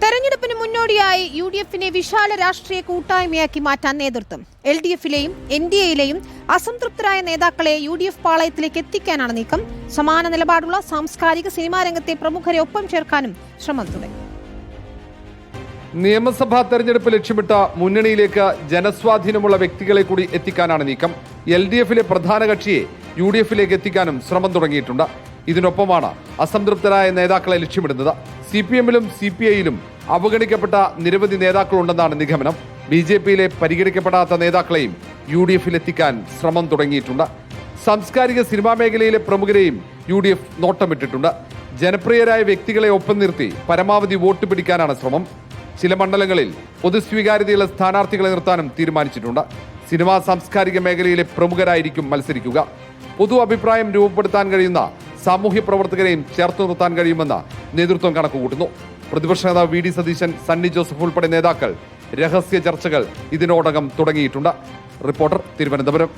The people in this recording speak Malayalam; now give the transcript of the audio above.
തെരഞ്ഞെടുപ്പിന് മുന്നോടിയായി യുഡിഎഫിനെ വിശാല രാഷ്ട്രീയ കൂട്ടായ്മയാക്കി മാറ്റാൻ നേതൃത്വം. എൽഡിഎഫിലെയും എൻഡിഎയിലെയും അസംതൃപ്തരായ നേതാക്കളെ യുഡിഎഫ് പാളയത്തിലേക്ക് എത്തിക്കാനാണ് നീക്കം. സമാന നിലപാടുള്ള സാംസ്കാരിക സിനിമാ രംഗത്തെ പ്രമുഖരെ ഒപ്പം ചേർക്കാനും ശ്രമം തുടങ്ങി. നിയമസഭാ തെരഞ്ഞെടുപ്പ് ലക്ഷ്യമിട്ട മുന്നണിയിലേക്ക് ജനസ്വാധീനമുള്ള വ്യക്തികളെ കൂടി എത്തിക്കാനാണ് നീക്കം. എൽഡിഎഫിലെ പ്രധാന കക്ഷിയെ യുഡിഎഫിലേക്ക് എത്തിക്കാനും ശ്രമം തുടങ്ങിയിട്ടുണ്ട്. ഇതിനൊപ്പമാണ് അസംതൃപ്തരായ നേതാക്കളെ ലക്ഷ്യമിടുന്നത്. സിപിഎമ്മിലും സിപിഐയിലും അവഗണിക്കപ്പെട്ട നിരവധി നേതാക്കളുണ്ടെന്നാണ് നിഗമനം. ബിജെപിയിലെ പരിഗണിക്കപ്പെടാത്ത നേതാക്കളെയും യുഡിഎഫിൽ എത്തിക്കാൻ ശ്രമം തുടങ്ങിയിട്ടുണ്ട്. സാംസ്കാരിക സിനിമാ മേഖലയിലെ പ്രമുഖരെയും യുഡിഎഫ് നോട്ടമിട്ടിട്ടുണ്ട്. ജനപ്രിയരായ വ്യക്തികളെ ഒപ്പം നിർത്തി പരമാവധി വോട്ട് പിടിക്കാനാണ് ശ്രമം. ചില മണ്ഡലങ്ങളിൽ പൊതുസ്വീകാര്യതയുള്ള സ്ഥാനാർത്ഥികളെ നിർത്താനും തീരുമാനിച്ചിട്ടുണ്ട്. സിനിമാ സാംസ്കാരിക മേഖലയിലെ പ്രമുഖരായിരിക്കും മത്സരിക്കുക. പൊതു അഭിപ്രായം രൂപപ്പെടുത്താൻ കഴിയുന്ന സാമൂഹ്യ പ്രവർത്തകരെയും ചേർത്ത് നിർത്താൻ കഴിയുമെന്ന് നേതൃത്വം കണക്കുകൂട്ടുന്നു. പ്രതിപക്ഷ നേതാവ് വി ഡി സതീശൻ, സണ്ണി ജോസഫ് ഉൾപ്പെടെ നേതാക്കൾ രഹസ്യ ചർച്ചകൾ ഇതിനോടകം തുടങ്ങിയിട്ടുണ്ട്. റിപ്പോർട്ടർ, തിരുവനന്തപുരം.